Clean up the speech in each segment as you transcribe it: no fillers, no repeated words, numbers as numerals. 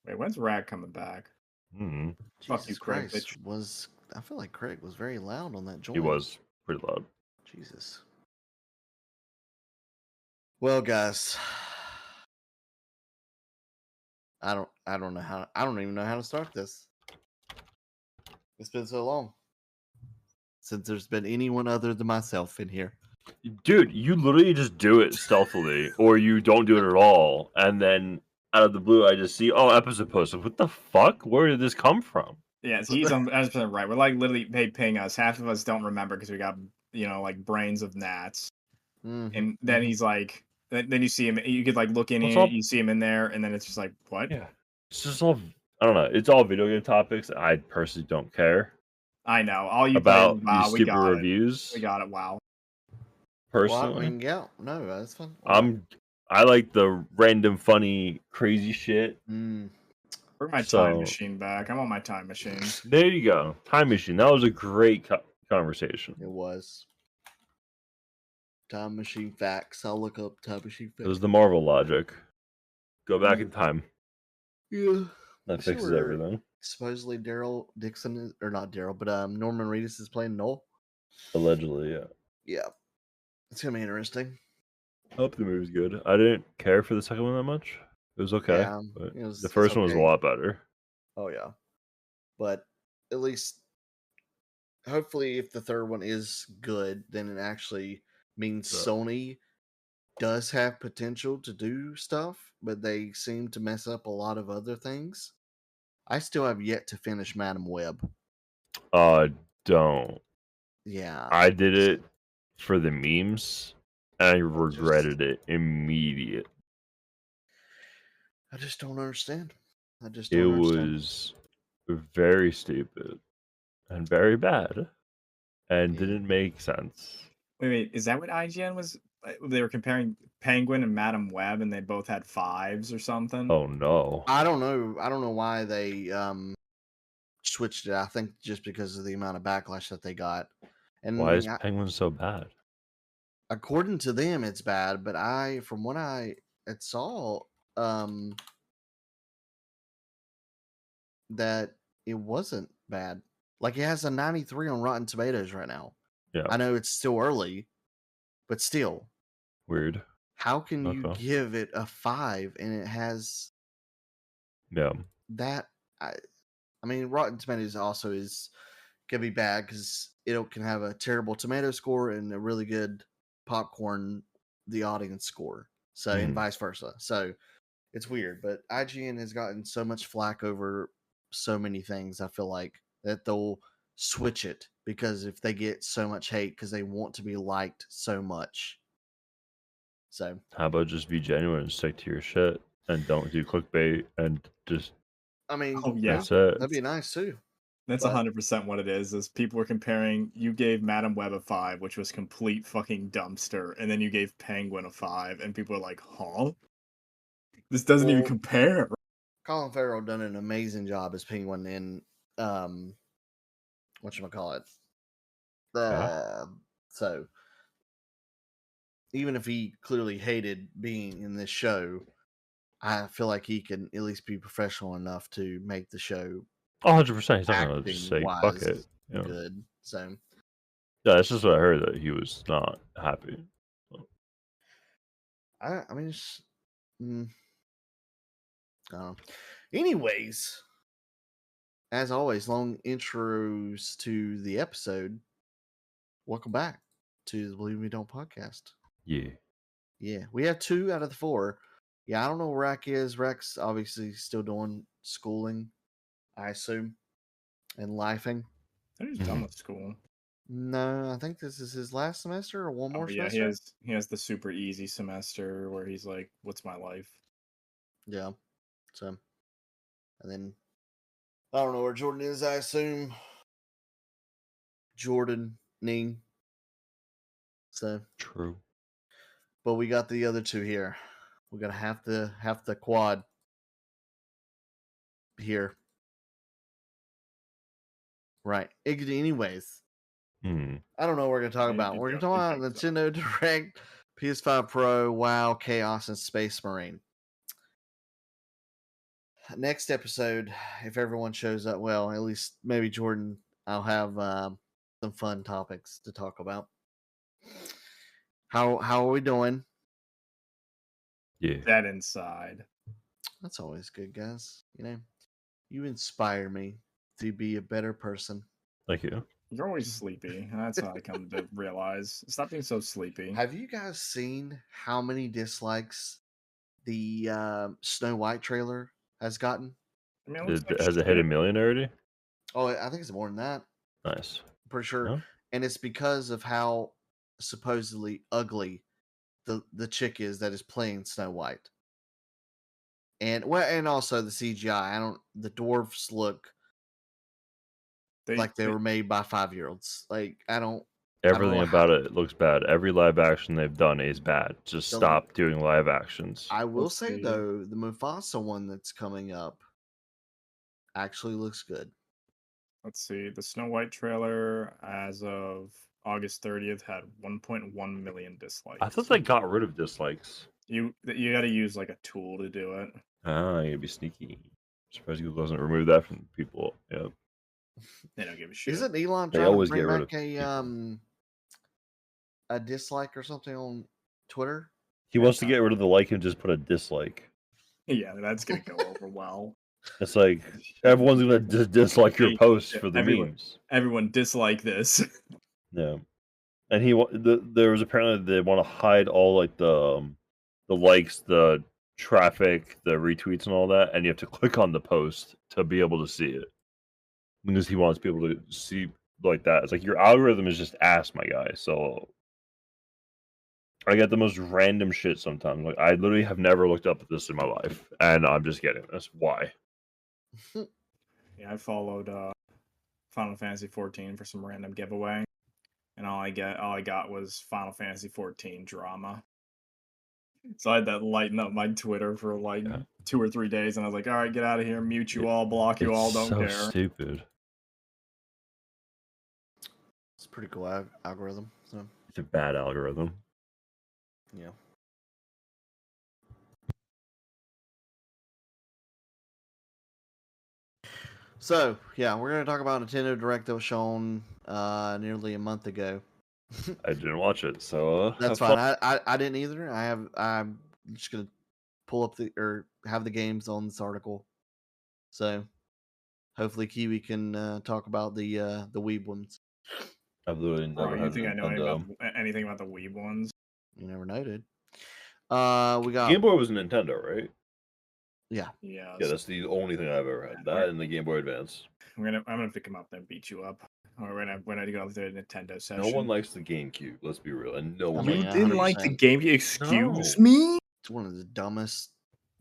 Wait, when's Rag coming back? Hmm. Fuck you, Jesus Craig, Christ, bitch. I feel like Craig was very loud on that He joint. was pretty loud. Jesus. Well, guys, I don't know how. I don't even know how to start this. It's been so long since there's been anyone other than myself in here. Dude, you literally just do it stealthily, or you don't do it at all, and then out of the blue, I just see, episode posted. What the fuck? Where did this come from? Yes, he's 100% right. We're like literally paying us. Half of us don't remember because we got like brains of gnats. And then he's like, then you see him. You could like look in What's here, up? you see him in there, and then it's just like, what? Yeah, it's just all. I don't know. It's all video game topics. I personally don't care I know. All you play is about WoW. these We stupid got it. reviews. We got it. WoW. Well, I Personally, mean, yeah, no, that's fine. Why I like the random, funny, crazy shit. not? Bring my time So machine back. I'm on my time machine. there you go. Time machine. That was a great conversation. It was time machine facts. I'll look up time machine It facts. was the Marvel logic. Go back in time. Yeah, That fixes everything. Supposedly Daryl Dixon or not Daryl, but Norman Reedus is playing Noel. Allegedly, yeah. Yeah, it's gonna be interesting. I hope the movie's good. I didn't care for the second one that much. It was okay, Yeah, but it's the first one was a okay. lot better. Oh yeah, but at least hopefully, if the third one is good, then it actually means Yeah. Sony does have potential to do stuff, but they seem to mess up a lot of other things. I still have yet to finish Madam Web. Don't. Yeah, I did it for the memes, and I I regretted it immediate. just don't understand. I just It don't understand. was very stupid and very bad, and Yeah. didn't make sense. Wait, is that what IGN was? They were comparing Penguin and Madam Web, and they both had 5s or something. Oh no. I don't know. I don't know why they switched it. I think just because of the amount of backlash that they got. And Why is Penguin so bad? according to them, it's bad. But from what I had saw, that it wasn't bad. Like it has a 93 on Rotten Tomatoes right now. Yeah. I know it's still early, but still, Weird. how can you Okay. give it a 5 and it has Yeah. that? I mean, Rotten Tomatoes also is gonna be bad because it can have a terrible tomato score and a really good popcorn, the audience score. So and vice versa. So it's weird, but IGN has gotten so much flack over so many things. I feel like that they'll switch it because if they get so much hate because they want to be liked so much. So How about just be genuine and stick to your shit and don't do clickbait and just I mean, Oh yeah, that's it. that'd be nice too. that's But 100% what it is. Is people were comparing. You gave Madam Web a 5, which was complete fucking dumpster, and then you gave Penguin a 5, and people were like, "Huh? This doesn't even well, compare." Colin Farrell done an amazing job as Penguin in whatchamacallit. So even if he clearly hated being in this show, I feel like he can at least be professional enough to make the show 100%. He's not gonna just acting say fuck wise it. Yeah. good. So Yeah, that's just what I heard, that he was not happy. I mean, I don't know. Anyways, as always, long intros to the episode. Welcome back to the Believe Me Don't podcast. Yeah. Yeah, we have 2 out of the 4. Yeah, I don't know where Rack is. Rack's obviously still doing schooling, I assume, and lifing. I think he's done with school. No, I think this is his last semester or one Oh, more but yeah, semester. he has the super easy semester where he's like, "What's my life?" Yeah. So, and then I don't know where Jordan is. I assume Jordan Ning. So True. but we got the other 2 here. We got half the quad here. Right. Anyways, I don't know what we're gonna talk about. We're gonna talk about Nintendo Direct, PS5 Pro, WoW, Chaos, and Space Marine. next episode, if everyone shows up, well, at least maybe Jordan, I'll have some fun topics to talk about. How are we doing? Yeah. Dead inside. That's always good, guys. You know, you inspire me to be a better person. Thank you. You're always sleepy. That's how I come to realize. Stop being so sleepy. Have you guys seen how many dislikes the Snow White trailer has gotten? I mean, it looks like Has it hit shit. $1 million already? Oh, I think it's more than that. Nice. I'm pretty sure. No? And it's because of how supposedly ugly the chick is that is playing Snow White. And and also the CGI. The dwarfs look like they were made by 5-year-olds. Like Everything know about it looks bad. Every live action they've done is bad. Just The- stop doing live actions. I will Let's say see. though, the Mufasa one that's coming up actually looks good. Let's see. The Snow White trailer, as of August 30th, had 1.1 million dislikes. I thought they got rid of dislikes. You got to use like a tool to do it. Ah, you gotta be sneaky. Surprised Google doesn't remove that from people. Yeah. They don't give a shit. Isn't Elon They trying to always bring get rid back a dislike or something on Twitter? He wants to get rid of the like and just put a dislike. Yeah, that's gonna go over well. It's like everyone's gonna dislike your Hey, posts for the everyone- memes. Everyone dislike this. Yeah, and there was apparently they want to hide all like the likes, the traffic, the retweets, and all that, and you have to click on the post to be able to see it because he wants people to see like that. It's like your algorithm is just ass, my guy. So I get the most random shit sometimes. Like I literally have never looked up at this in my life, and I'm just getting this. Why? Yeah, I followed Final Fantasy 14 for some random giveaway, and all I got was Final Fantasy 14 drama. So I had that lighten up my Twitter for like 2 or 3 days, and I was like, all right, get out of here, mute you all, block you all, don't so care. Stupid. It's a pretty cool algorithm. So It's a bad algorithm. yeah. So yeah, we're gonna talk about Nintendo Direct that was shown nearly a month ago. I didn't watch it, so That's have fine. I didn't either. I'm just gonna pull up have the games on this article. So hopefully Kiwi can talk about the Weeb ones. I've literally never You had think I know Nintendo. anything about the Weeb ones? You never noted. We got Game Boy was a Nintendo, right? yeah. Yeah. Yeah, that's the only thing I've ever had. That and the Game Boy Advance. I'm gonna pick him up and beat you up. Or when I go to the Nintendo session. No one likes the GameCube. Let's be real, and no one. mean, You likes didn't like the 100%. GameCube? Excuse No. me. It's one of the dumbest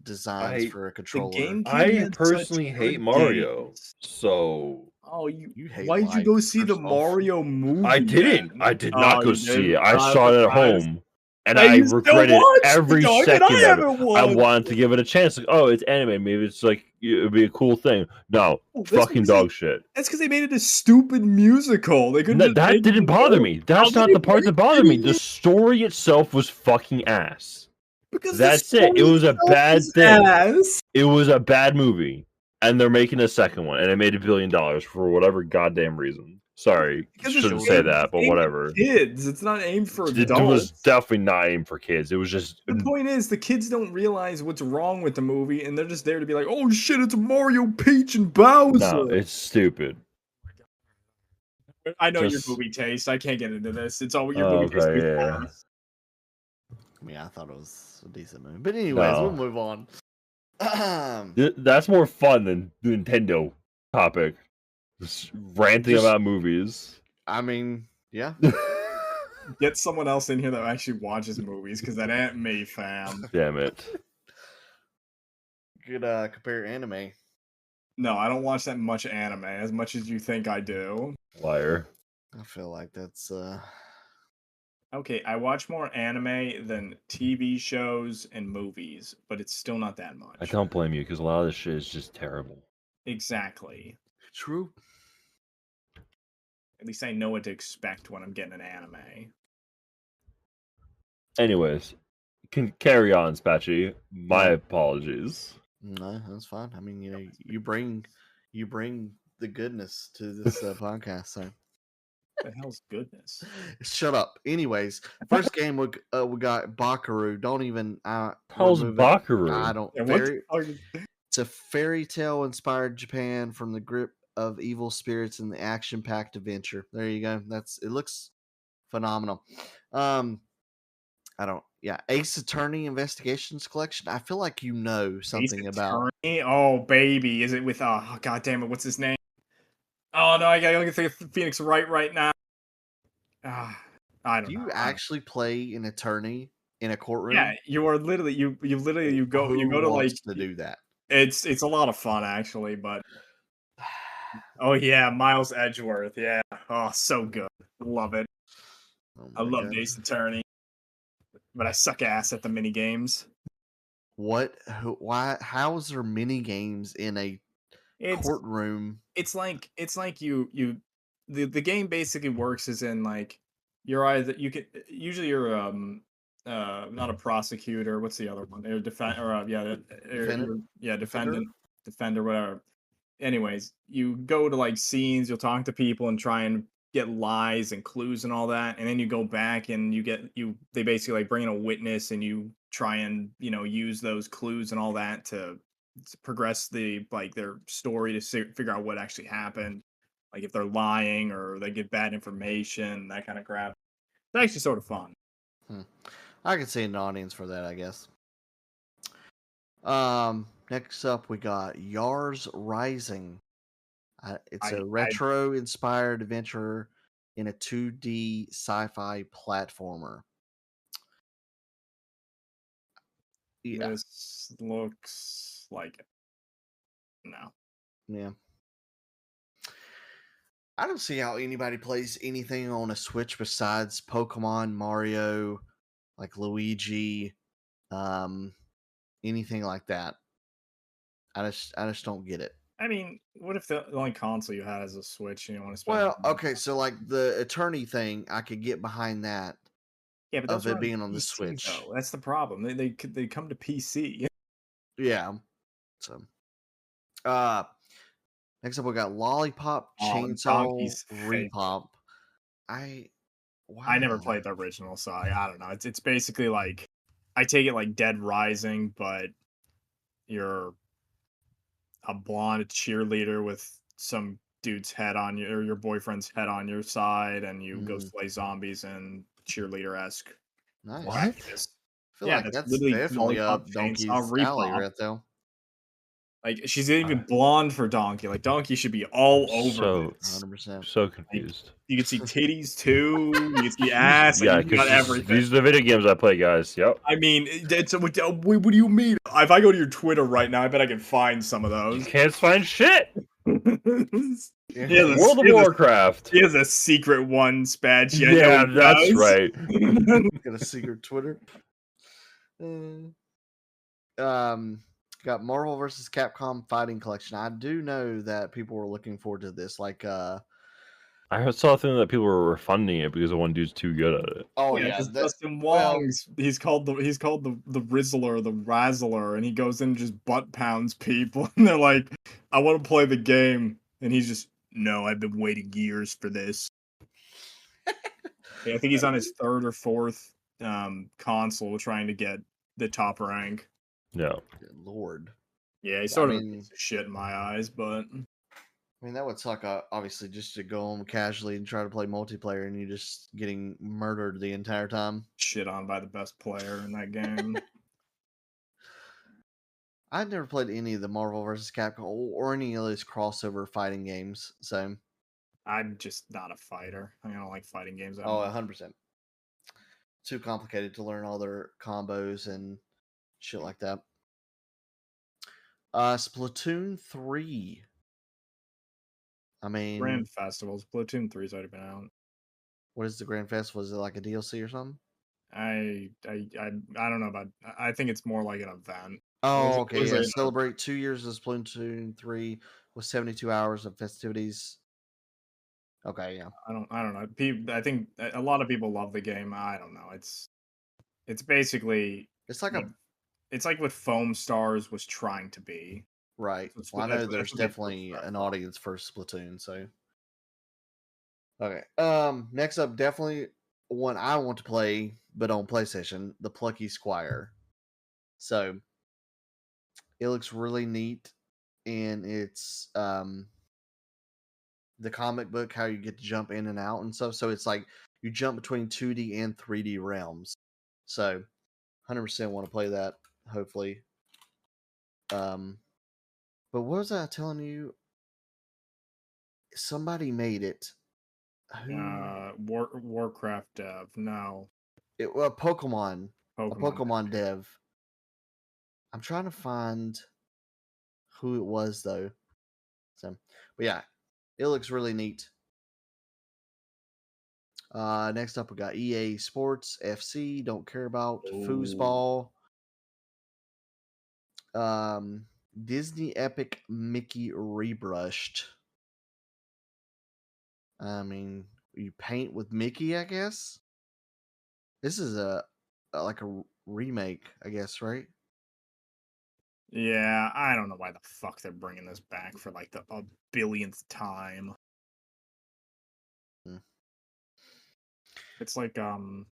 designs for a controller. GameCube I had personally such hate good Mario, games. so Oh, You hate why did you life, go see the first off. Mario movie? I didn't. then? I did Oh, not go you see didn't? it. I Oh, saw it at surprised. home, and Hey, I you still regretted watched every it, dog, and second I of it. haven't I watched wanted to give it a chance. Like, oh, it's anime. Maybe it's like it'd be a cool thing. No, Oh, that's fucking because they- dog shit. That's because they made it a stupid musical. They couldn't. just That make didn't it bother good. me. That's How not did the part it that bothered me. make The it? story itself was fucking ass. Because the That's it. It story was a itself bad is thing. ass. It was a bad movie, and they're making a second one, and it made $1 billion for whatever goddamn reason. Sorry, Because it's shouldn't say aimed- that, it's but aimed at whatever. Kids, it's not aimed for It adults. was definitely not aimed for kids. It was just The point is, the kids don't realize what's wrong with the movie, and they're just there to be like, "Oh shit, it's Mario, Peach, and Bowser." no, it's stupid. I know just- your movie taste. I can't get into this. It's all your Oh, movie taste. okay, is yeah. ass. I mean, I thought it was a decent movie. But anyways, No. we'll move on. That's more fun than the Nintendo topic. Just ranting Just- about movies. I mean, yeah. Get someone else in here that actually watches movies, because that ain't me, fam. Damn it. Could compare anime. No, I don't watch that much anime, as much as you think I do. Liar. I feel like that's Okay, I watch more anime than TV shows and movies, but it's still not that much. I don't blame you because a lot of this shit is just terrible. Exactly. true. At least I know what to expect when I'm getting an anime. Anyways, can carry on, Spatchy. My apologies. No, that's fine. I mean, you bring the goodness to this podcast. So The hell's goodness? shut up. Anyways, first game we got Bakaru. Don't even How's remove it. Bakaru? I don't. Yeah, what the fuck It's a fairy tale inspired Japan from the grip of evil spirits in the action packed adventure. There you go. It looks phenomenal. I don't. Yeah, Ace Attorney Investigations Collection. I feel like you know Ace something about. Attorney? Oh baby, is it with god damn it, what's his name? Oh no, I gotta think of Phoenix right now. I don't Do know. you actually play an attorney in a courtroom? Yeah, you are literally you go Who to like wants to do that? it's a lot of fun actually, but oh yeah, Miles Edgeworth, yeah. Oh, so good. Love it. Oh I my love God. Ace Attorney, but I suck ass at the mini games. What? Why? How is there mini games in a courtroom? It's like you the game basically works as in like you're either you can usually you're not a prosecutor, what's the other one, or defend or Defendant? defender, whatever. Anyways, you go to like scenes, you'll talk to people and try and get lies and clues and all that, and then you go back and they basically like bring in a witness and you try and use those clues and all that to progress their story to figure out what actually happened, like if they're lying or they get bad information, that kind of crap. It's actually sort of fun. I can see an audience for that, I guess. Next up we got Yars Rising. It's a retro-inspired adventure in a 2D sci-fi platformer. Yeah, This looks like it. No. yeah. I don't see how anybody plays anything on a Switch besides Pokemon, Mario, like Luigi, anything like that. I just don't get it. I mean, what if the only console you had is a Switch and you want to spend Well, money? okay, so like the attorney thing, I could get behind that Yeah, but of those it are being on the PC, Switch. though. That's the problem. They come to PC. Yeah. So, next up we got Lollipop Chainsaw Donkey's favorite. Repop. I never played the original, so I don't know. It's basically like I take it like Dead Rising, but you're a blonde cheerleader with some dude's head on you, or your boyfriend's head on your side, and you go slay zombies and cheerleader esque. Nice. What? I feel Yeah, like that's that's literally definitely Lollipop up Chainsaw Donkey's alley Repop. right there. Like she's even blonde for Donkey. Like Donkey should be all over this. 100%. So confused. You can see titties too. You can see ass. Yeah, Like, you got everything. these are the video games I play, guys. Yep. I mean, what do you mean? If I go to your Twitter right now, I bet I can find some of You those. can't find shit. Yeah, World of Warcraft. He has a secret one, Spatch. Yeah, that's right. Got a secret Twitter. Got Marvel vs. Capcom Fighting Collection. I do know that people were looking forward to this. Like, I saw a thing that people were refunding it because the one dude's too good at it. oh yeah, yeah, because Dustin Wong's he's called the Rizzler, the Razzler, and he goes in and just butt pounds people, and they're like, "I want to play the game," and he's just, "No, I've been waiting years for this." Yeah, I think he's on his third or fourth console trying to get the top rank. Yeah. Good Lord. Yeah, he's sort of a piece of shit in my eyes, but I mean, that would suck. Obviously, just to go home casually and try to play multiplayer, and you're just getting murdered the entire time. shit on by the best player in that game. I've never played any of the Marvel vs. Capcom or any of those crossover fighting games. So, I'm just not a fighter. I don't like fighting games. That oh, much. 100%. Too complicated to learn all their combos and shit like that. Splatoon 3. I mean, Grand Festivals. Splatoon 3's already been out. what is the Grand Festival? Is it like a DLC or something? I don't know about. I think it's more like an event. Oh, okay. was Yeah. it? Celebrate 2 years of Splatoon 3 with 72 hours of festivities. Okay, yeah. I don't know. I think a lot of people love the game. I don't know. It's basically It's like a it's like what Foam Stars was trying to be. Right. That's Well, I what- know that's there's what they definitely pushed an for. audience for Splatoon, so okay. Next up, definitely one I want to play, but on PlayStation, the Plucky Squire. So it looks really neat, and it's the comic book how you get to jump in and out and stuff. So it's like you jump between 2D and 3D realms. So 100% want to play that. Hopefully. But what was I telling you? Somebody made it. Who? Warcraft dev. No. Well, Pokemon. A Pokemon. Pokemon dev. I'm trying to find who it was though. So, but yeah, it looks really neat. Next up, we got EA Sports FC. Don't care about foosball. Disney Epic Mickey rebrushed. I mean, you paint with Mickey, I guess. This is like a remake, I guess, right? Yeah, I don't know why the fuck they're bringing this back for like the a billionth time. Hmm. It's like 3D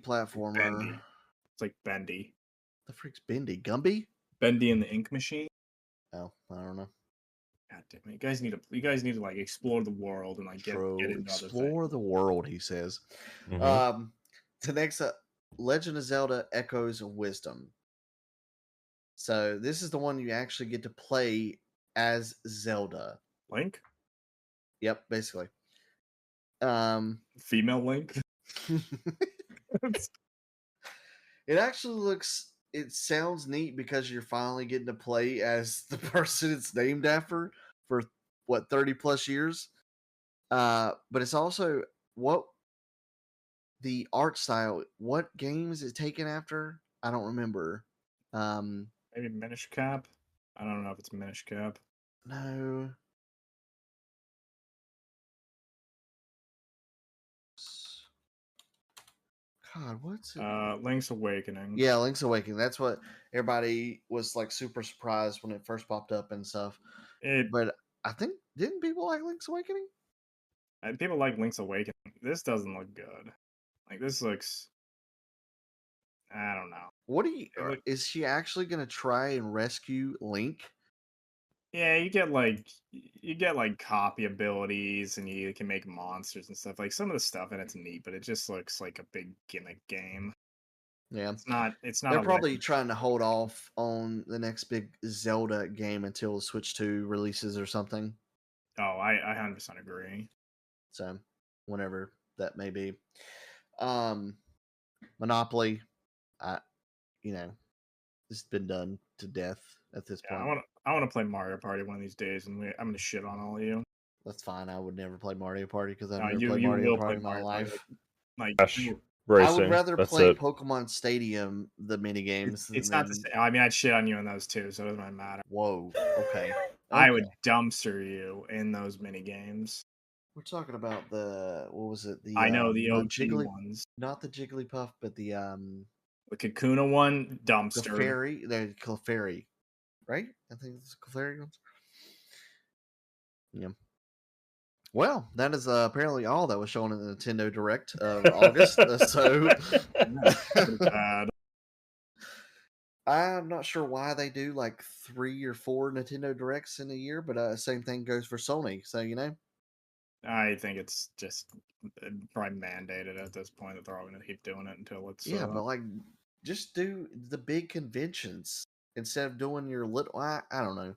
platformer. Bendy. It's like Bendy. The freak's Bendy? Gumby? Bendy and the Ink Machine. Oh, I don't know. God damn it! You guys need to like explore the world and like get True. into other Explore things. the world, he says. Mhm. The next Legend of Zelda Echoes of Wisdom. So this is the one you actually get to play as Zelda. Link, Yep, basically. female Link. It actually looks, it sounds neat because you're finally getting to play as the person it's named after for what 30 plus years. But it's also what the art style, what game is it taken after? I don't remember. Maybe Minish Cap. I don't know if it's Minish Cap. No. God, what's it? Link's Awakening. Yeah, Link's Awakening. That's what everybody was like super surprised when it first popped up and stuff. It But I think didn't people like Link's Awakening? people like Link's Awakening. This doesn't look good. Like this looks. I don't know. What do you? It look- Is she actually gonna try and rescue Link? Yeah, you get like copy abilities and you can make monsters and stuff. Like some of the stuff in it's neat, but it just looks like a big gimmick game. Yeah, It's not they're a probably Legend. trying to hold off on the next big Zelda game until Switch 2 releases or something. Oh, I 100% agree. So, whenever that may be. Monopoly, it's been done to death at this Yeah, point. I want to play Mario Party one of these days, and I'm gonna shit on all of you. That's fine. I would never play Mario Party because I've No, never you played you Mario will Party play in my Mario Party. life. Like Crash you- Racing. I would rather That's play it. Pokemon Stadium, the mini games. it's not the same. I mean, I'd shit on you in those too, so it doesn't really matter. Whoa. Okay. I would Okay. dumpster you in those mini games. We're talking about the what was it? The I know the not OG ones. not the Jigglypuff, but the The Kakuna one, dumpster. Clefairy, the Clefairy, right? I think it's Clefairy ones. Yeah. Well, that is apparently all that was shown in the Nintendo Direct of August. So Pretty bad. I'm not sure why they do like 3 or 4 Nintendo Directs in a year, but same thing goes for Sony. So I think it's just probably mandated at this point that they're all going to keep doing it until it's. yeah, but like just do the big conventions instead of doing your little. I don't know.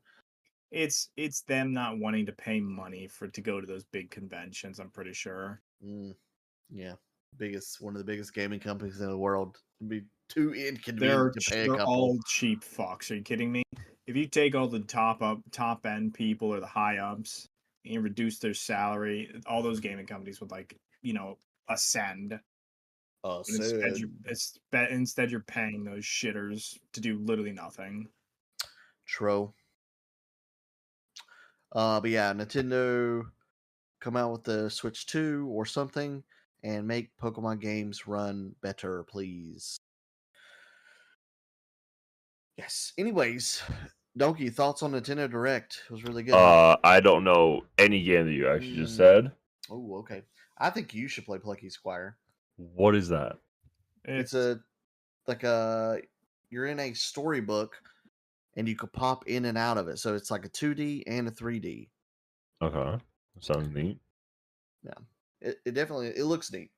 It's them not wanting to pay money to go to those big conventions. I'm pretty sure. Yeah, one of the biggest gaming companies in the world. It'd be too inconvenient to pay a They're couple. all cheap fucks. Are you kidding me? If you take all the top end people or the high ups and you reduce their salary, all those gaming companies would ascend. Instead you're paying those shitters to do literally nothing. True. But yeah, Nintendo come out with the Switch 2 or something and make Pokemon games run better, please. Yes. Anyways, Donkey, thoughts on Nintendo Direct? It was really good. I don't know any game that you actually just Mm. said. Oh, okay. I think you should play Plucky Squire. What is that? It's a like a you're in a storybook and you could pop in and out of it. So it's like a 2D and a 3D. Okay, sounds neat. Yeah. It definitely it looks neat.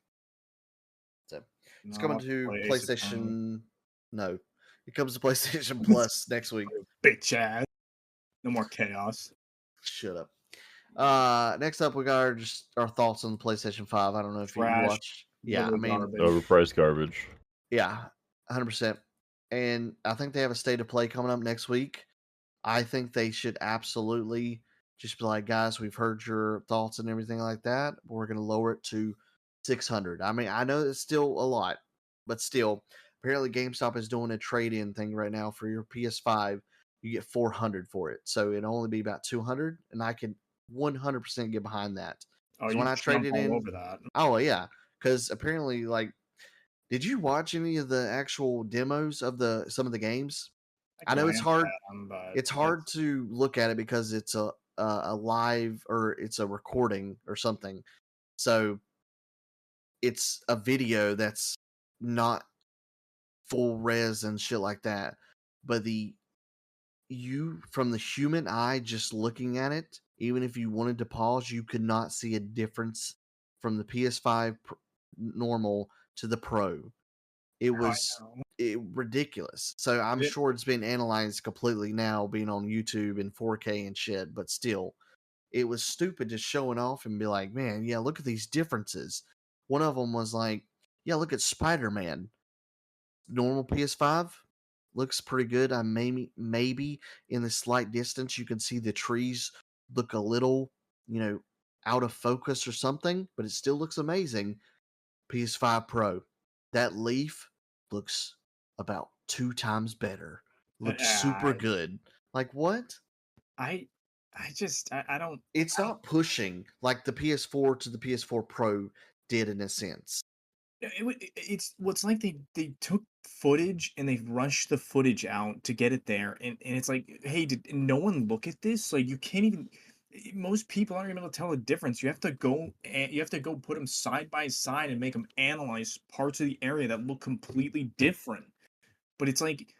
So it's coming to PlayStation. No. It comes to PlayStation Plus next week. Bitch ass. No more chaos. Shut up. Next up we got our thoughts on the PlayStation 5. I don't know if you Trash. watched. Yeah, I Literally mean, garbage. Overpriced garbage. yeah, 100%. And I think they have a state of play coming up next week. I think they should absolutely just be like, guys, we've heard your thoughts and everything like that. But we're going to lower it to 600. I mean, I know it's still a lot, but still, apparently GameStop is doing a trade-in thing right now for your PS5. You get 400 for it, so it'll only be about 200, and I can 100% get behind that. Oh, 'Cause you when I jump traded all in, over that. oh yeah, because apparently, like, did you watch any of the actual demos of some of the games? I know it's hard. But It's hard to look at it because it's a live or it's a recording or something. So it's a video that's not full res and shit like that. But you from the human eye just looking at it, even if you wanted to pause, you could not see a difference from the PS5 normal to the Pro. It was ridiculous. So I'm sure it's been analyzed completely now, being on YouTube in 4K and shit. But still, it was stupid just showing off and be like, man, yeah, look at these differences. One of them was like, yeah, look at Spider-Man. Normal PS5 looks pretty good. I maybe in the slight distance you can see the trees look a little, out of focus or something, but it still looks amazing. PS5 Pro, that leaf looks about 2 times better. Looks super good. Like what? I don't. It's I not pushing like the PS4 to the PS4 Pro did in a sense. it's what's like they took footage and they rushed the footage out to get it there, and it's like, hey, did no one look at this? Like, you can't even. Most people aren't gonna be able to tell the difference. You have to go put them side by side and make them analyze parts of the area that look completely different. But it's like,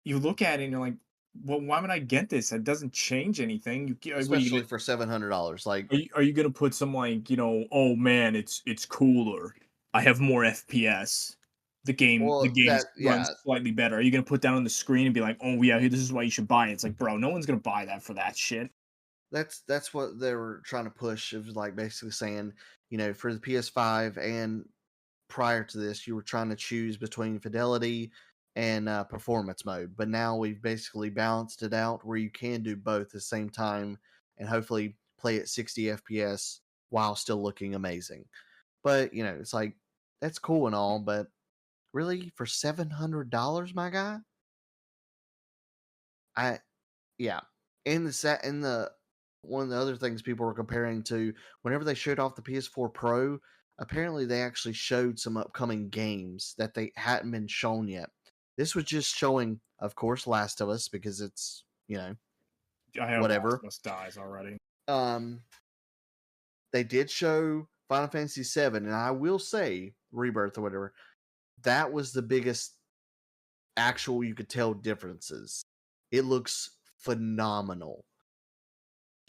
you look at it and you're like, well, why would I get this? That doesn't change anything. What are you Especially for $700. Like, are you gonna put some, like, oh man, it's cooler. I have more FPS. The well, game that runs yeah, slightly better. Are you gonna put that on the screen and be like, oh yeah, this is why you should buy it? It's like, bro, no one's gonna buy that for that shit. that's what they were trying to push. It was like basically saying, for the PS5 and prior to this, you were trying to choose between fidelity and performance mode. But now we've basically balanced it out where you can do both at the same time and hopefully play at 60 FPS while still looking amazing. But, it's like, that's cool and all, but really for $700, my guy? Yeah. In the one of the other things people were comparing to, whenever they showed off the PS4 Pro, apparently they actually showed some upcoming games that they hadn't been shown yet. This was just showing, of course, Last of Us because it's, I have whatever. Last of Us dies already. They did show Final Fantasy VII, and I will say Rebirth or whatever. That was the biggest actual you could tell differences. It looks phenomenal.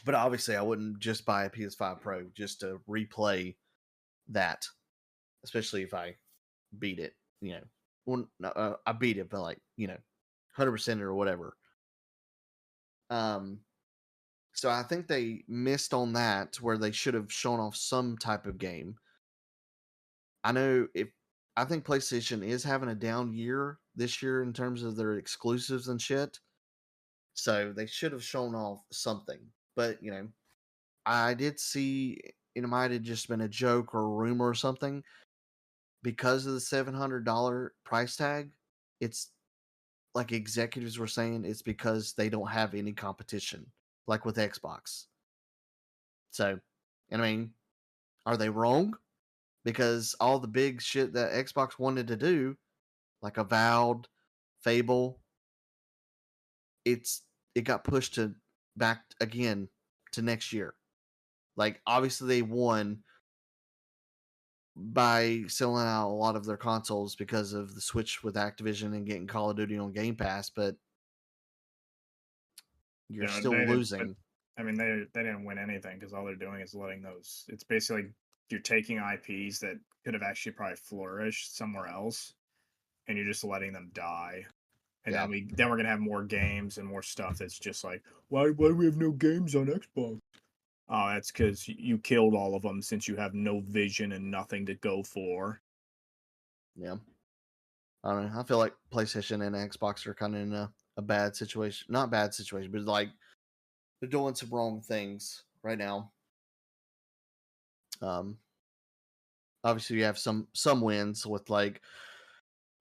But obviously, I wouldn't just buy a PS5 Pro just to replay that, especially if I beat it. Well, no, I beat it, but 100% or whatever. So I think they missed on that where they should have shown off some type of game. I think PlayStation is having a down year this year in terms of their exclusives and shit. So they should have shown off something. But, I did see it might have just been a joke or a rumor or something. Because of the $700 price tag, it's like executives were saying it's because they don't have any competition, like with Xbox. So, and I mean, are they wrong? Because all the big shit that Xbox wanted to do, like Avowed, Fable, it got pushed to back again to next year. Like, obviously they won by selling out a lot of their consoles because of the switch with Activision and getting Call of Duty on Game Pass, but you're Yeah, still they didn't- losing. I mean, they didn't win anything because all they're doing is letting those. It's basically you're taking IPs that could have actually probably flourished somewhere else, and you're just letting them die. And Yeah. then we're gonna have more games and more stuff that's just like, why do we have no games on Xbox? Oh, that's because you killed all of them since you have no vision and nothing to go for. Yeah. I don't know. I feel like PlayStation and Xbox are kind of in a bad situation. Not bad situation, but like they're doing some wrong things right now. Obviously you have some wins with like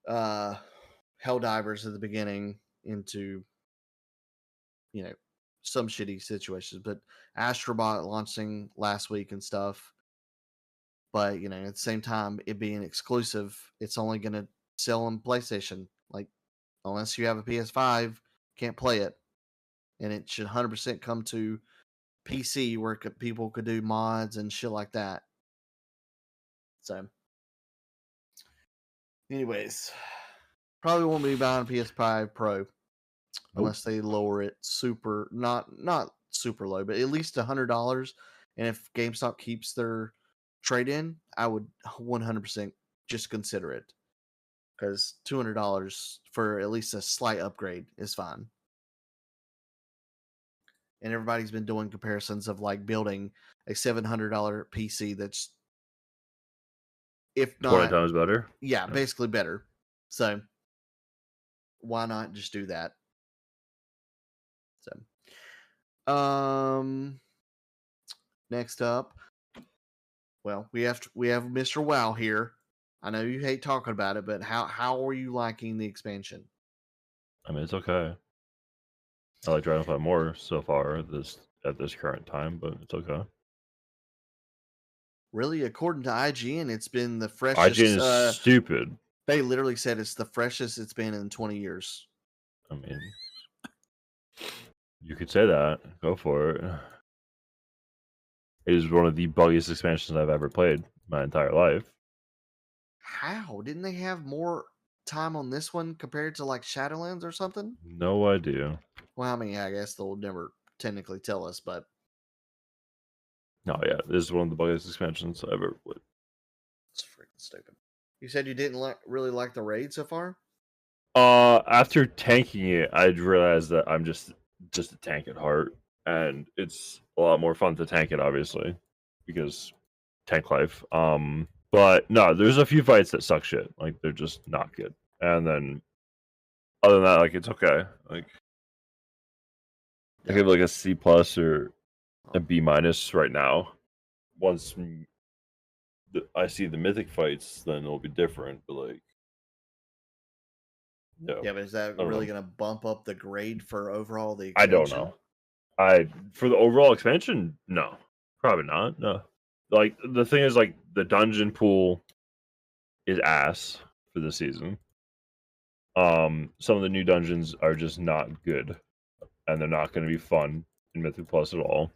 Helldivers at the beginning into some shitty situations, but Astrobot launching last week and stuff. But at the same time, it being exclusive, it's only going to sell on PlayStation. Like, unless you have a PS5, can't play it, and it should 100% come to PC where people could do mods and shit like that. So, anyways, probably won't be buying a PS5 Pro unless they lower it super, not super low, but at least $100. And if GameStop keeps their trade in, I would 100% just consider it, because $200 for at least a slight upgrade is fine. And everybody's been doing comparisons of like building a $700 PC that's, if 20 not, times better. yeah, basically better. So why not just do that? So, next up, well, we have Mr. WoW here. I know you hate talking about it, but how are you liking the expansion? I mean, it's okay. I like Dragonfly more so far at this current time, but it's okay. Really, according to IGN, it's been the freshest. IGN is stupid. They literally said it's the freshest it's been in 20 years. I mean, you could say that. Go for it. It is one of the buggiest expansions I've ever played my entire life. How? Didn't they have more time on this one compared to like Shadowlands or something? No idea. Well, I mean, I guess they'll never technically tell us, but No, yeah, this is one of the buggiest expansions I've ever played. it's freaking stupid. You said you didn't really like the raid so far? After tanking it, I realized that I'm just a tank at heart, and it's a lot more fun to tank it, obviously, because tank life. But no, there's a few fights that suck shit. Like, they're just not good. And then, other than that, like, it's okay. Like, I give it like a C+ or a B- right now. Once I see the mythic fights, then it'll be different. But like, no. Yeah, but is that really going to bump up the grade for overall the I expansion? don't know. For the overall expansion, no, probably not. No, like the thing is, like the dungeon pool is ass for the season. Some of the new dungeons are just not good, and they're not going to be fun in Mythic Plus at all.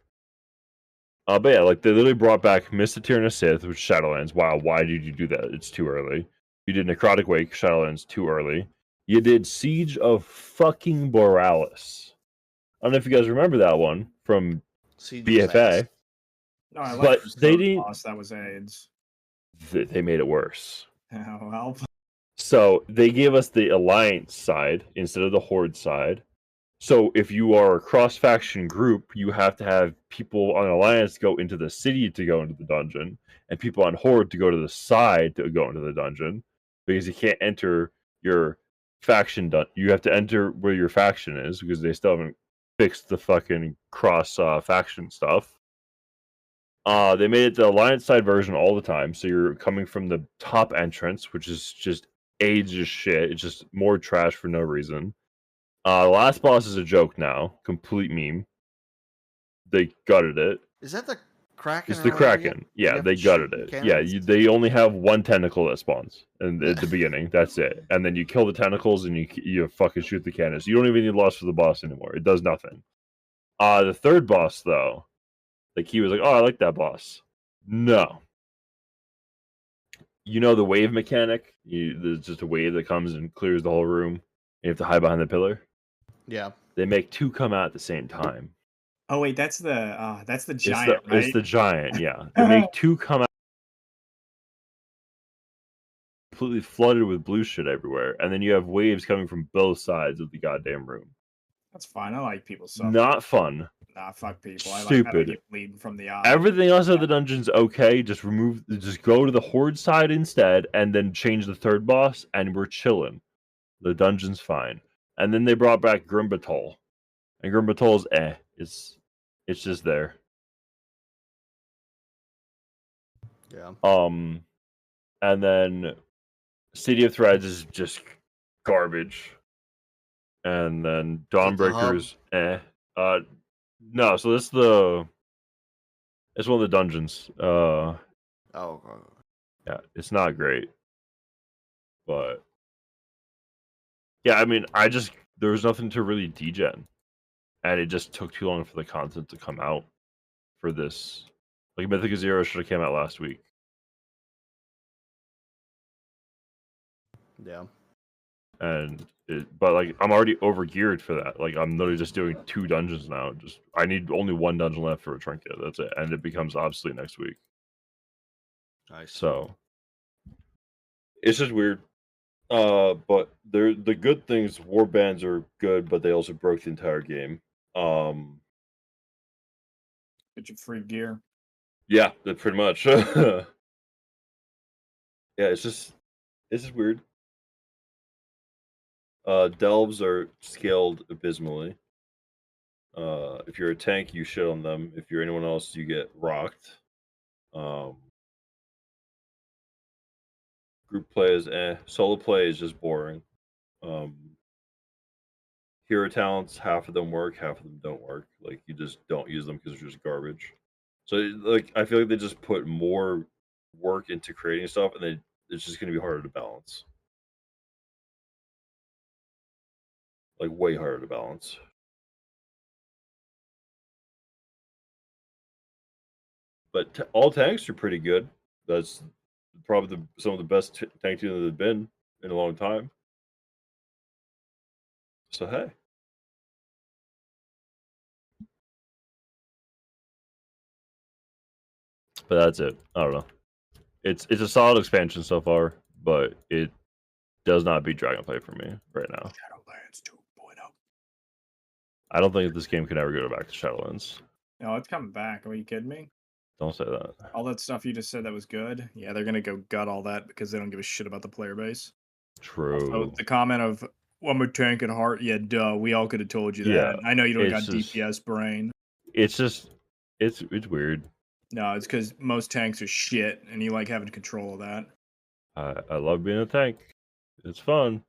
But yeah, like they literally brought back Mist of Tyranus Sith, which Shadowlands. Wow, why did you do that? It's too early. You did Necrotic Wake, Shadowlands, too early. You did Siege of fucking Borealis. I don't know if you guys remember that one from BFA. No, I but they didn't. Boss, that was AIDS. They made it worse. Oh, well. So they gave us the Alliance side instead of the Horde side. So if you are a cross-faction group, you have to have people on Alliance go into the city to go into the dungeon, and people on Horde to go to the side to go into the dungeon, because you can't enter your faction. You have to enter where your faction is, because they still haven't fixed the fucking cross-faction stuff. They made it the Alliance side version all the time, so you're coming from the top entrance, which is just age as shit. It's just more trash for no reason. The last boss is a joke now. Complete meme. They gutted it. Is that the Kraken. It's or the whatever you Kraken. get? You Yeah, have they to gutted shoot it. Yeah, cannons? they only have one tentacle that spawns at the beginning. That's it. And then you kill the tentacles and you fucking shoot the cannons. You don't even need loss for the boss anymore. It does nothing. The third boss though, like he was like, oh, I like that boss. No. You know the wave mechanic? There's just a wave that comes and clears the whole room. You have to hide behind the pillar. Yeah. They make two come out at the same time. Oh wait, that's the It's giant, right? it's the giant, yeah. They make two come out completely flooded with blue shit everywhere, and then you have waves coming from both sides of the goddamn room. That's fine. I like people suffering. Not fun. Nah, fuck people. I Stupid. like it bleeding from the eye. Everything else of the dungeon's okay. Just go to the horde side instead, and then change the third boss, and we're chilling. The dungeon's fine. And then they brought back Grimbatol, and Grimbatol's it's just there. Yeah. And then City of Threads is just garbage. And then Dawnbreakers, no, so it's one of the dungeons. Oh. Yeah, it's not great. But yeah, I mean, there was nothing to really degen. And it just took too long for the content to come out for this. Like Mythic Zero should have came out last week. Yeah. But like I'm already over geared for that. Like I'm literally just doing 2 dungeons now. I need only 1 dungeon left for a trinket. That's it, and it becomes obsolete next week. Nice. So it's just weird. But the good things. Warbands are good, but they also broke the entire game. Get your free gear. Yeah, that pretty much. Yeah, it's just weird. Delves are scaled abysmally. If you're a tank, you shit on them. If you're anyone else, you get rocked. Group play is solo play is just boring. Hero talents, half of them work, half of them don't work. Like you just don't use them because they're just garbage. So like I feel like they just put more work into creating stuff, and it's just going to be harder to balance. Like way harder to balance. But all tanks are pretty good. That's probably some of the best tank team that have been in a long time. So hey, but that's it. I don't know. It's a solid expansion so far, but it does not beat Dragonflight for me right now. Shadowlands 2.0. I don't think this game can ever go back to Shadowlands. No, it's coming back. Are you kidding me? Don't say that. All that stuff you just said that was good. Yeah, they're gonna go gut all that because they don't give a shit about the player base. True. So the comment of "I'm a tank at heart," yeah, duh. We all could have told you that. Yeah, I know you don't got it's just- DPS brain. It's just it's weird. No, it's because most tanks are shit, and you like having control of that. I love being a tank. It's fun.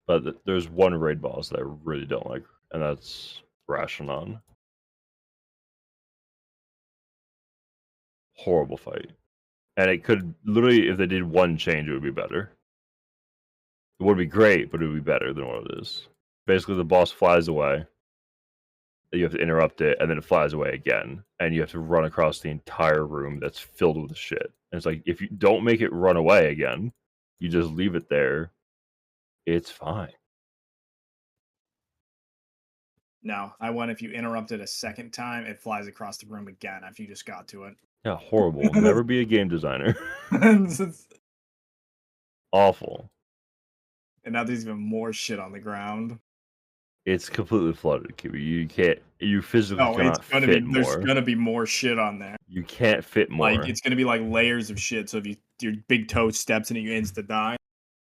But there's one raid boss that I really don't like, and that's Rashanon. Horrible fight. And it could literally, if they did one change, it would be better. It would be great, but it would be better than what it is. Basically, the boss flies away. You have to interrupt it, and then it flies away again. And you have to run across the entire room that's filled with shit. And it's like, if you don't make it run away again, you just leave it there, it's fine. No, I want if you interrupt it a second time, it flies across the room again after you just got to it. Yeah, horrible. Never be a game designer. And Awful. now there's even more shit on the ground. It's completely flooded, Kiwi. You physically No, cannot it's gonna fit be. There's more. gonna be more shit on there. You can't fit more. Like it's gonna be like layers of shit. So if your big toe steps in it, you insta die.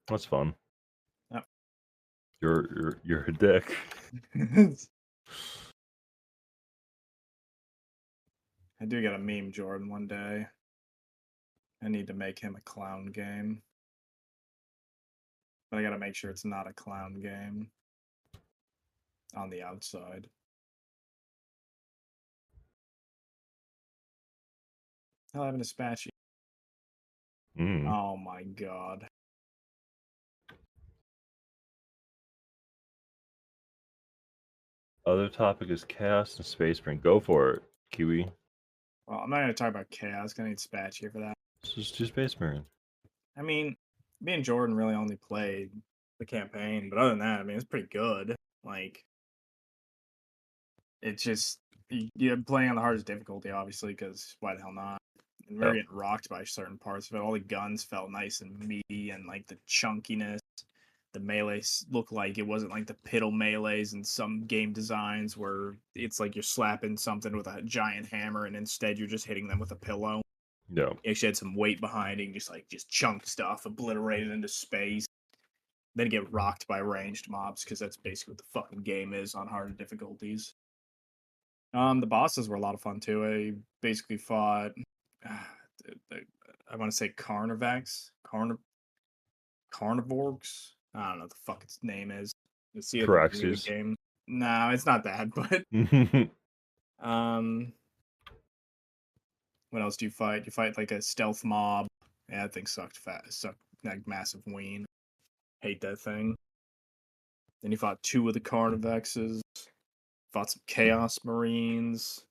That's fun. Yep. You're a dick. I do get a meme Jordan one day. I need to make him a clown game. But I gotta make sure it's not a clown game on the outside. Hell, I have an Apache. Mm. Oh my god. Other topic is Chaos and Space Marine. Go for it, Kiwi. Well, I'm not gonna talk about Chaos. Gonna need Spatchy for that. Just do Space Marine. I mean, me and Jordan really only played the campaign, but other than that, I mean, it's pretty good. Like, it's just you're playing on the hardest difficulty, obviously, because why the hell not? And we were Yep. getting rocked by certain parts of it. All the guns felt nice and meaty, and like the chunkiness. The melees looked like it wasn't like the piddle melees in some game designs where it's like you're slapping something with a giant hammer, and instead you're just hitting them with a pillow. Yeah. You actually had some weight behind it, and just chunk stuff, obliterated into space. Then get rocked by ranged mobs because that's basically what the fucking game is on harder difficulties. The bosses were a lot of fun too. I basically fought. I want to say Carnivorgs. I don't know what the fuck its name is. You see it in the Firaxis. game. No, it's not that. But what else do you fight? You fight like a stealth mob. Yeah, that thing sucked. Sucked like massive ween. Hate that thing. Then you fought 2 of the Carnivexes. Fought some Chaos Marines.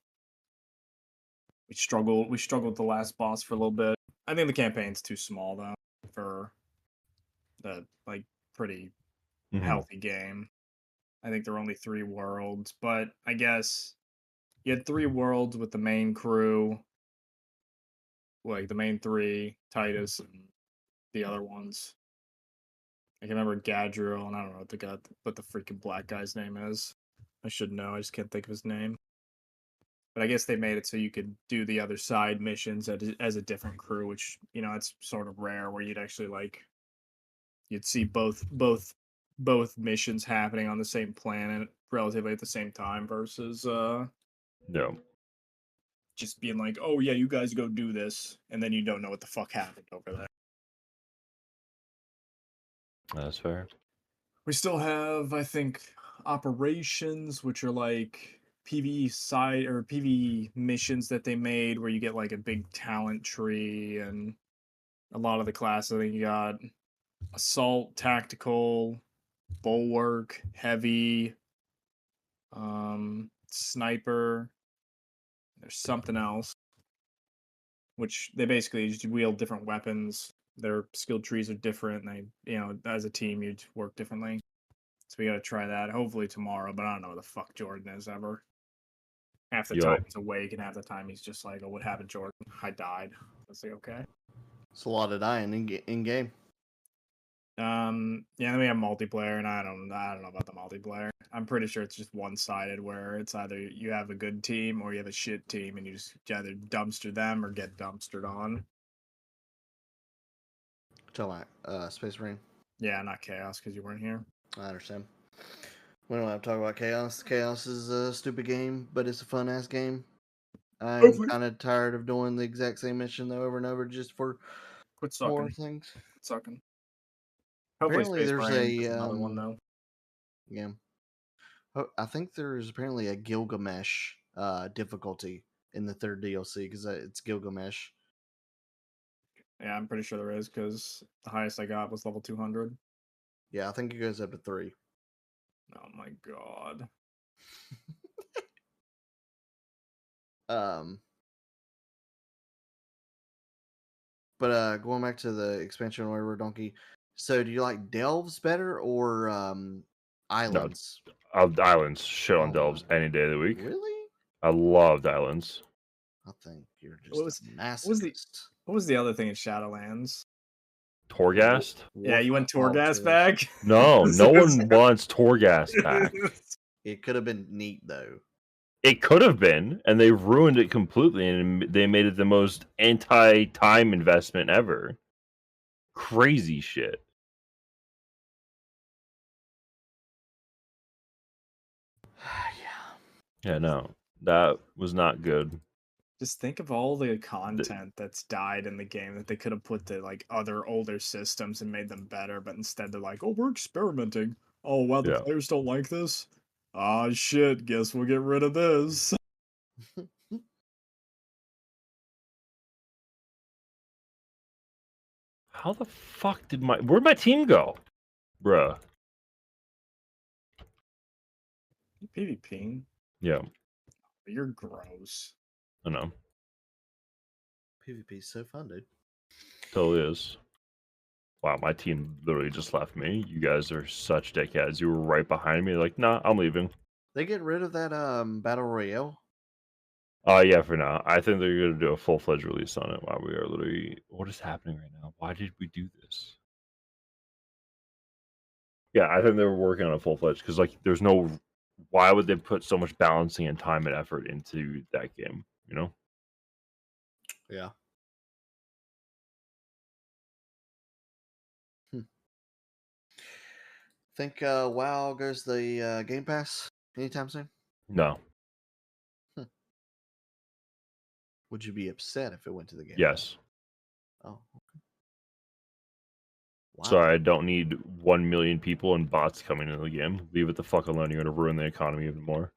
We struggled the last boss for a little bit. I think the campaign's too small though for the like pretty Mhm. healthy game. I think there were only 3 worlds, but I guess you had 3 worlds with the main crew, like the main 3, Titus and the other ones. I can remember Gadriel, and I don't know what the freaking black guy's name is. I should know. I just can't think of his name. But I guess they made it so you could do the other side missions as a different crew, which it's sort of rare where you'd actually you'd see both missions happening on the same planet relatively at the same time versus Yeah. just being like, oh yeah, you guys go do this, and then you don't know what the fuck happened over there. That's fair. We still have, I think, operations, which are like PvE side or PvE missions that they made where you get like a big talent tree and a lot of the classes. I think you got assault, tactical, bulwark, heavy, sniper. There's something else, which they basically just wield different weapons. Their skill trees are different. And as a team, you'd work differently. So we gotta try that. Hopefully tomorrow, but I don't know where the fuck Jordan is ever. Half the time he's awake, and half the time he's just like, "Oh, what happened, Jordan? I died." It's like, okay. It's a lot of dying in game. Yeah, then we have multiplayer, and I don't know about the multiplayer. I'm pretty sure it's just one-sided, where it's either you have a good team or you have a shit team, and you just either dumpster them or get dumpstered on. Talking about Space Marine. Yeah, not Chaos because you weren't here. I understand. We don't have to talk about Chaos. Chaos is a stupid game, but it's a fun ass game. I'm kind of tired of doing the exact same mission though over and over just for Quit sucking. more things. Quit sucking. Hopefully, Apparently, Space there's Marine is another one though. Yeah. Oh, I think there's apparently a Gilgamesh difficulty in the 3rd DLC because it's Gilgamesh. Yeah, I'm pretty sure there is because the highest I got was level 200. Yeah, I think it goes up to 3. Oh my god. But going back to the expansion or whatever, Donkey. So, do you like Delves better or Islands? Islands. Shit on Oh Delves my- any day of the week. Really? I loved Islands. I think you're What just was- a masochist. What was the other thing in Shadowlands? Torghast? Yeah, you went Warf- Torghast Altars. back? No, no one wants Torghast back. It could have been neat though. It could have been, and they ruined it completely, and they made it the most anti-time investment ever. Crazy shit. Yeah. Yeah, no, that was not good. Just think of all the content that's died in the game that they could have put to like other older systems and made them better, but instead they're like, "Oh, we're experimenting. Oh, wow, the Yeah. players don't like this. Ah, shit. Guess we'll get rid of this." How the fuck did where'd my team go? Bruh. PvP. Yeah, You're gross. I know. PvP is so fun, dude. Totally is. Wow, my team literally just left me. You guys are such dickheads. You were right behind me. Like, nah, I'm leaving. They get rid of that battle royale. Yeah, for now. I think they're gonna do a full-fledged release on it. Wow, we are literally what is happening right now? Why did we do this? Yeah, I think they were working on a full-fledged because like there's no why would they put so much balancing and time and effort into that game, you know? Yeah. Think WoW goes the Game Pass anytime soon? No. Would you be upset if it went to the Game Pass? Yes. Oh. Okay. Wow. Sorry, I don't need 1 million people and bots coming into the game. Leave it the fuck alone. You're gonna ruin the economy even more.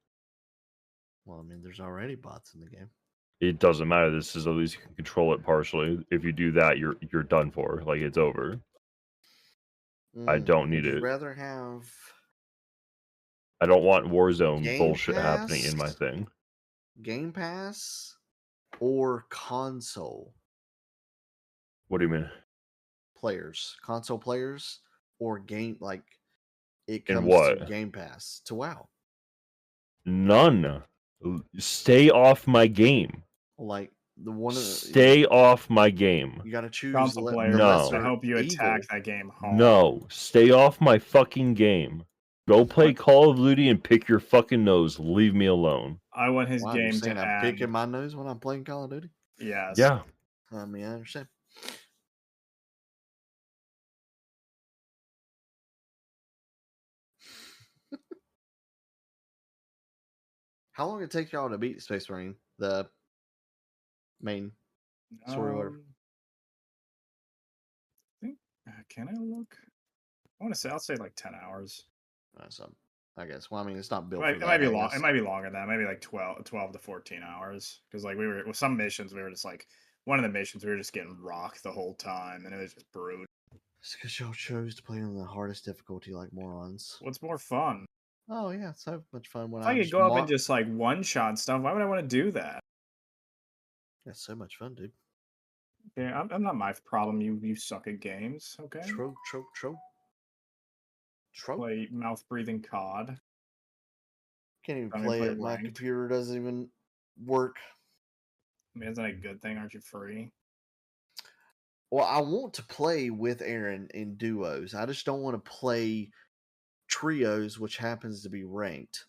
Well, I mean, there's already bots in the game. It doesn't matter. This is at least you can control it partially. If you do that, you're done for. Like it's over. I don't need Would you it. rather have I don't want Warzone Game bullshit happening in my Pass? thing. Game Pass or console What do you mean? players, console players, or game like it In comes to what? Game Pass to WoW? None. Stay off my game. Like the one Stay off my game. you got to choose Console the players. No. I lesser hope you attack evil. that game hard. No. Stay off my fucking game. Go play What? Call of Duty and pick your fucking nose. Leave me alone. I want his Wow, you're game saying to I'm end. picking my nose when I'm playing Call of Duty? Yes. Yeah. I mean, I understand. How long did it take y'all to beat Space Marine, the main story order? I think, can I look? I want to say I'll say like 10 hours. So I guess. Well, I mean, it's not built It for that. might be I long. guess. It might be longer than that. Maybe like 12 to 14 hours. Because like we were with some missions, we were just like one of the missions we were just getting rocked the whole time, and it was just brutal. It's because y'all chose to play on the hardest difficulty like morons. What's more fun? Oh yeah, it's so much fun when If I I could just go up and just like one shot stuff, why would I want to do that? That's so much fun, dude. Yeah, I'm not my problem. You suck at games. Okay. Tro. Play mouth breathing COD. Can't even I mean, play play it. My ranked. computer doesn't even work. I mean, isn't that a good thing? Aren't you free? Well, I want to play with Aaron in duos. I just don't want to play trios, which happens to be ranked.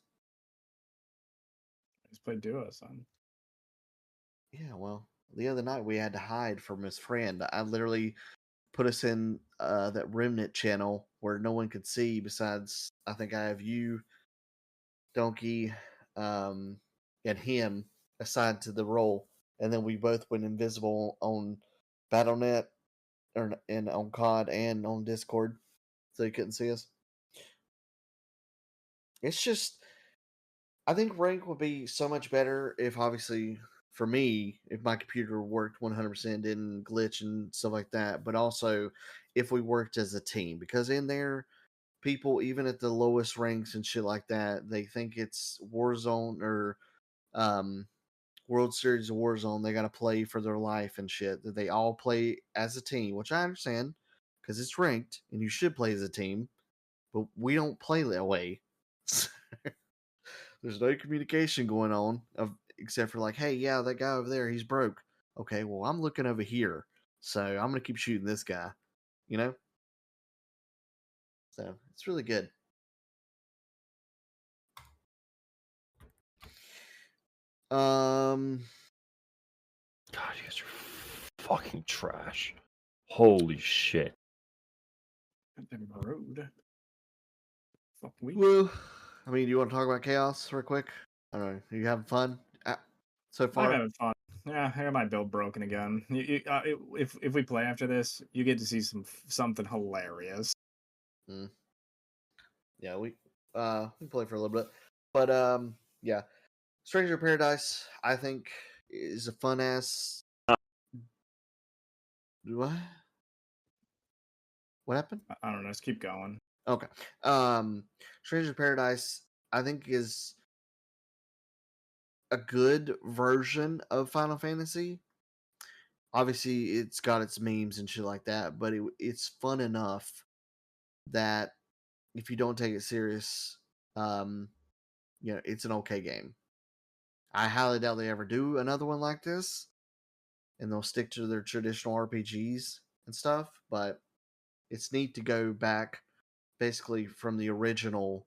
Just play duos then. Yeah, well, the other night we had to hide from his friend. I literally put us in that Remnant channel where no one could see besides, I think I have you, Donkey, and him assigned to the role. And then we both went invisible on BattleNet and on COD and on Discord, so you couldn't see us. It's just, I think rank would be so much better if, obviously, for me, if my computer worked 100%, didn't glitch and stuff like that, but also if we worked as a team, because in there, people, even at the lowest ranks and shit like that, they think it's Warzone or World Series of Warzone. They got to play for their life and shit. That they all play as a team, which I understand because it's ranked and you should play as a team, but we don't play that way. There's no communication going on except for like, hey, yeah, that guy over there, he's broke. Okay, well, I'm looking over here, so I'm gonna keep shooting this guy. You know. So it's really good. God, you guys are fucking trash. Holy shit. I've been rude. Fuck we. Well, I mean, you want to talk about chaos real quick? I don't know. Are you having fun? so I'm far? having fun. Yeah, I got my build broken again. If we play after this, you get to see something hilarious. Yeah, we play for a little bit, but yeah, Stranger Paradise I think is a fun ass. What? What happened? I don't know. Just keep going. Okay. Stranger Paradise I think is a good version of Final Fantasy. Obviously, it's got its memes and shit like that, but it's fun enough that if you don't take it serious, um, it's an okay game. I highly doubt they ever do another one like this, and they'll stick to their traditional RPGs and stuff. But it's neat to go back, basically from the original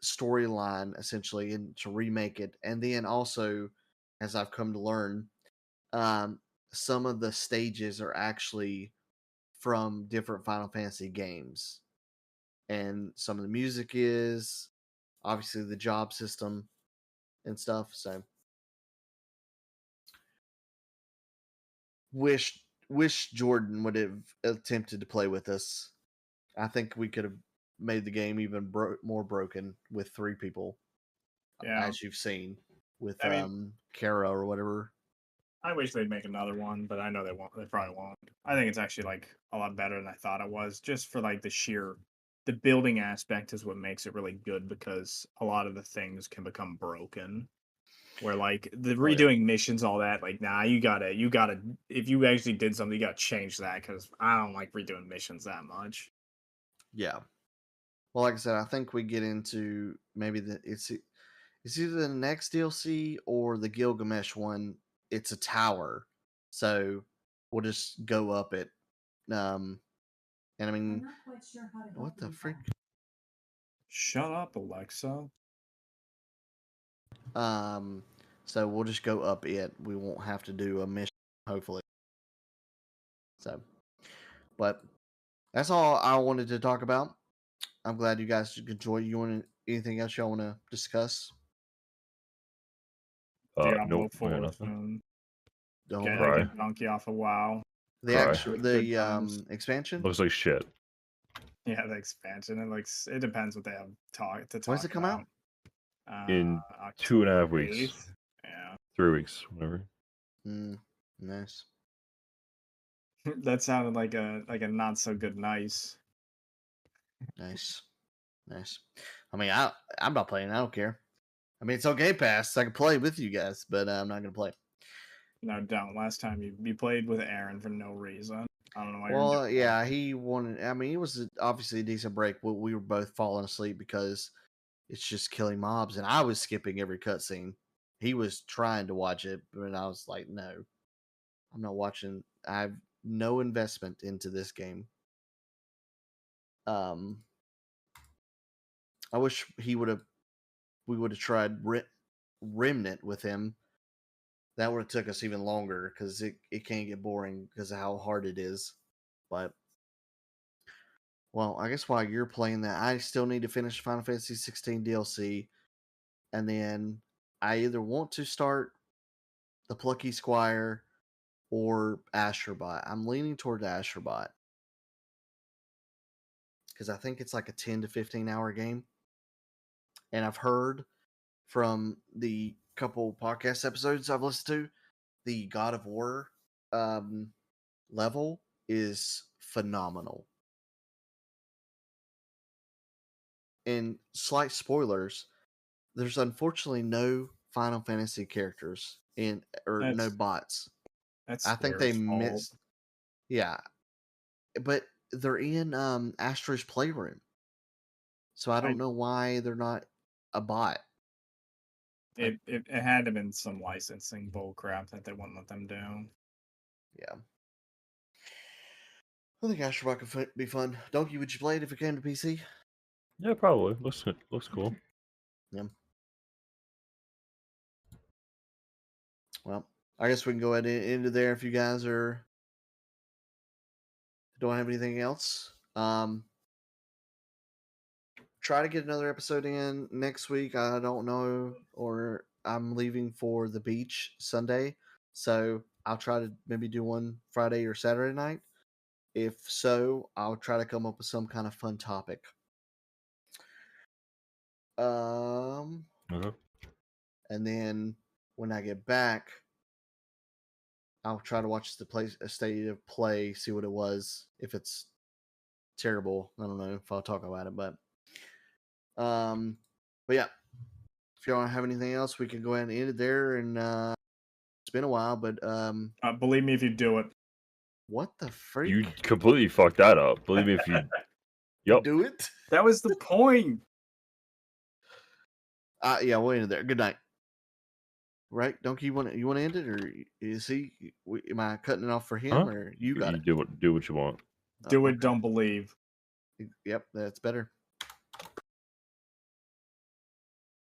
storyline, essentially, and to remake it, and then also, as I've come to learn, um, some of the stages are actually from different Final Fantasy games. And some of the music is obviously the job system and stuff. So wish Jordan would have attempted to play with us. I think we could have made the game even more broken with 3 people, Yeah, as you've seen with I mean, Kara or whatever. I wish they'd make another one, but I know they won't. They probably won't. I think it's actually like a lot better than I thought it was, just for like the building aspect is what makes it really good because a lot of the things can become broken. Where like the Oh, yeah. redoing missions, all that, like nah, you gotta if you actually did something, you gotta change that because I don't like redoing missions that much. Yeah. Well, like I said, I think we get into maybe it's either the next DLC or the Gilgamesh one. It's a tower, so we'll just go up it. And I mean, not quite sure how to help what the you freak? with Shut up, Alexa. Um, so we'll just go up it. We won't have to do a mission, hopefully. So, but that's all I wanted to talk about. I'm glad you guys enjoyed. You want anything else y'all want to discuss? Diablo Nope, I got 4 nothing. soon. Don't Get Cry. like a donkey off a WoW. the Cry. actual Good times. expansion. Looks like shit. Yeah, the expansion. It depends what they have to When does talk it come about. out? In October 2.5 weeks. 8th. Yeah. 3 weeks, whatever. Nice. That sounded like a not so good nice. Nice. I mean, I'm not playing. I don't care. I mean, it's on Game Pass. So I can play with you guys, but I'm not gonna play. No, don't. Last time you played with Aaron for no reason. I don't know why you're Well, doing yeah, he wanted. I mean, it was obviously a decent break. We were both falling asleep because it's just killing mobs, and I was skipping every cutscene. He was trying to watch it, but I was like, no, I'm not watching. I have no investment into this game. I wish we would have tried Remnant with him. That would have took us even longer because it can get boring because of how hard it is. But well, I guess while you're playing that, I still need to finish Final Fantasy 16 DLC, and then I either want to start the Plucky Squire or Astrobot. I'm leaning toward Astrobot because I think it's like a 10 to 15 hour game, and I've heard from the couple podcast episodes I've listened to, the God of War level is phenomenal. And slight spoilers, there's unfortunately no Final Fantasy characters or no That's bots. that's I think they Square's fault. missed. Yeah, but they're in Astra's Playroom, so I don't know why they're not a bot. It had to been some licensing bull crap that they wouldn't let them do. Yeah, I think Astrobot could be fun. Donkey, would you play it if it came to PC? Yeah, probably. Looks cool. Yeah. Well, I guess we can go ahead and into there if you guys don't have anything else. Try to get another episode in next week. I don't know, or I'm leaving for the beach Sunday, so I'll try to maybe do one Friday or Saturday night. If so, I'll try to come up with some kind of fun topic. Uh-huh. And then when I get back, I'll try to watch a state of play, see what it was. If it's terrible, I don't know if I'll talk about it, but yeah. If y'all don't have anything else, we can go ahead and end it there. And it's been a while, but Believe me if you do it. what the freak? You completely fucked that up. Believe me if you. Yep. Do it. That was the point. Yeah, we'll end it there. Good night. Right, Donkey, you want to end it, or is he? Am I cutting it off for him, Huh? or you got You it? do what you want. Do Okay. it, don't believe. Yep, that's better.